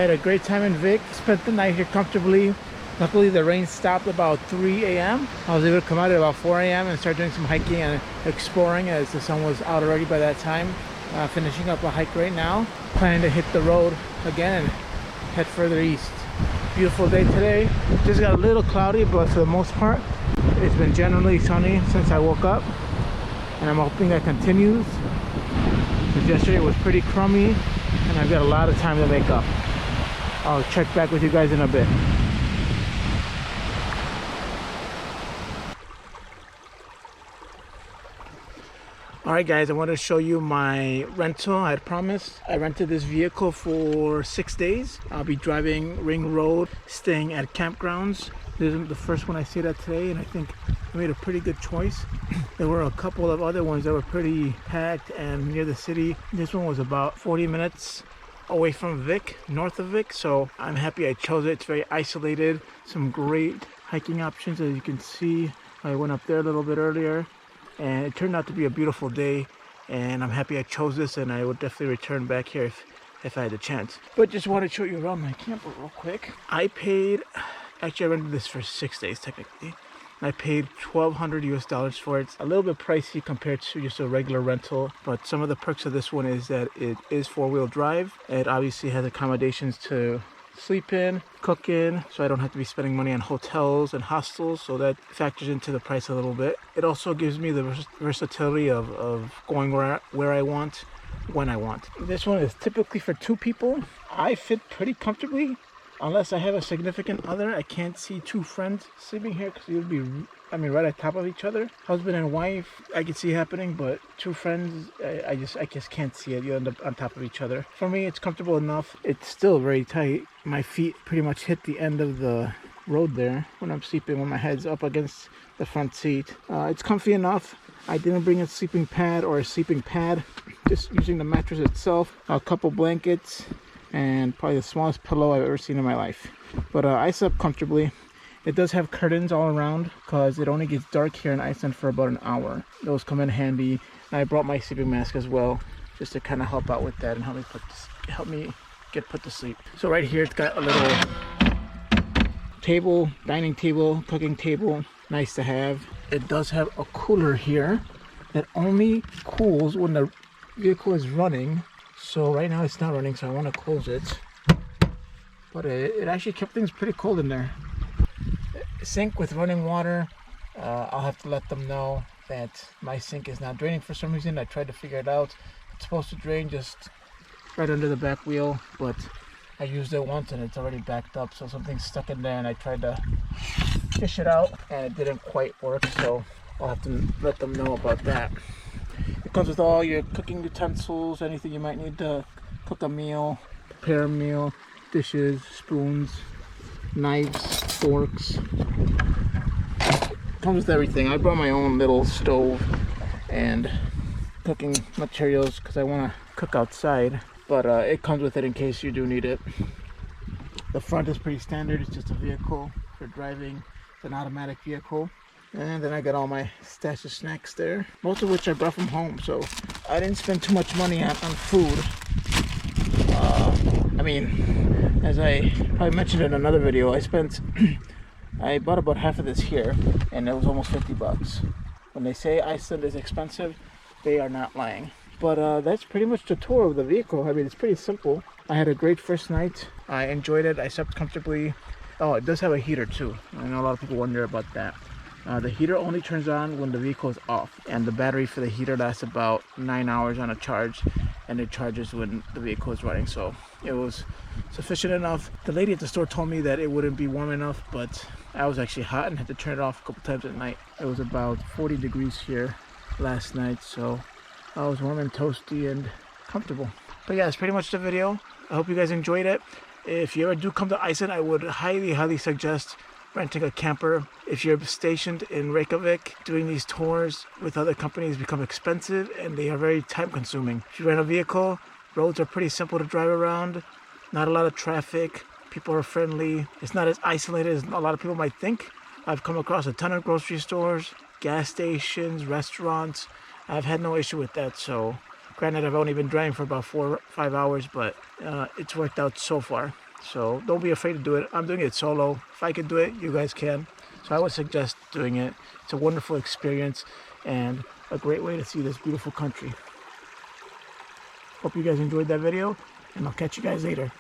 had a great time in Vic. Spent the night here comfortably. Luckily the rain stopped about 3 a.m. I was able to come out at about 4 a.m. and start doing some hiking and exploring as the sun was out already by that time. Finishing up a hike right now. Planning to hit the road again and head further east. Beautiful day today. Just got a little cloudy, but for the most part it's been generally sunny since I woke up, and I'm hoping that continues because yesterday was pretty crummy and I've got a lot of time to make up. I'll check back with you guys in a bit. Alright guys, I want to show you my rental. I had promised. I rented this vehicle for 6 days. I'll be driving Ring Road, staying at campgrounds. This is the first one I stayed at today, and I think I made a pretty good choice. There were a couple of other ones that were pretty packed and near the city. This one was about 40 minutes away from Vic, north of Vic, so I'm happy I chose it. It's very isolated. Some great hiking options, as you can see. I went up there a little bit earlier, and it turned out to be a beautiful day, and I'm happy I chose this, and I would definitely return back here if I had the chance. But just want to show you around my camper real quick. I rented this for 6 days technically. I paid $1,200 US for it. A little bit pricey compared to just a regular rental, but some of the perks of this one is that it is 4-wheel drive. It obviously has accommodations to sleep in, cook in, so I don't have to be spending money on hotels and hostels, so that factors into the price a little bit. It also gives me the versatility of going where I want, when I want. This one is typically for 2 people. I fit pretty comfortably. Unless I have a significant other, I can't see 2 friends sleeping here because it would be, right on top of each other. Husband and wife, I can see happening, but 2 friends, I just can't see it. You end up on top of each other. For me, it's comfortable enough. It's still very tight. My feet pretty much hit the end of the road there when I'm sleeping, when my head's up against the front seat. It's comfy enough. I didn't bring a sleeping pad or a sleeping pad, just using the mattress itself, a couple blankets, and probably the smallest pillow I've ever seen in my life. But I slept comfortably. It does have curtains all around because it only gets dark here in Iceland for about an hour. Those come in handy. And I brought my sleeping mask as well, just to kind of help out with that and help me get put to sleep. So right here it's got a little table, dining table, cooking table. Nice to have. It does have a cooler here that only cools when the vehicle is running. So right now it's not running, so I want to close it. But it actually kept things pretty cold in there. Sink with running water. I'll have to let them know that my sink is not draining for some reason. I tried to figure it out. It's supposed to drain just right under the back wheel, but I used it once and it's already backed up, so something's stuck in there, and I tried to fish it out and it didn't quite work, so I'll have to let them know about that. It comes with all your cooking utensils, anything you might need to cook a meal, prepare a meal, dishes, spoons, knives, forks. It comes with everything. I brought my own little stove and cooking materials because I want to cook outside, but it comes with it in case you do need it. The front is pretty standard. It's just a vehicle for driving. It's an automatic vehicle. And then I got all my stash of snacks there, most of which I brought from home, so I didn't spend too much money on food. As I probably mentioned in another video, I bought about half of this here, and it was almost 50 bucks. When they say Iceland is expensive, they are not lying. But that's pretty much the tour of the vehicle. It's pretty simple. I had a great first night. I enjoyed it. I slept comfortably. Oh, it does have a heater too. I know a lot of people wonder about that. The heater only turns on when the vehicle is off, and the battery for the heater lasts about 9 hours on a charge, and it charges when the vehicle is running, so it was sufficient enough. The lady at the store told me that it wouldn't be warm enough, but I was actually hot and had to turn it off a couple times at night. It was about 40 degrees here last night, so I was warm and toasty and comfortable. But yeah, that's pretty much the video. I hope you guys enjoyed it. If you ever do come to Iceland, I would highly suggest renting a camper. If you're stationed in Reykjavik, doing these tours with other companies become expensive and they are very time consuming. If you rent a vehicle, roads are pretty simple to drive around, not a lot of traffic, people are friendly. It's not as isolated as a lot of people might think. I've come across a ton of grocery stores, gas stations, restaurants. I've had no issue with that, so Granted, I've only been driving for about 4 or 5 hours, but it's worked out so far. So don't be afraid to do it. I'm doing it solo. If I can do it, you guys can. So I would suggest doing it. It's a wonderful experience and a great way to see this beautiful country. Hope you guys enjoyed that video, and I'll catch you guys later.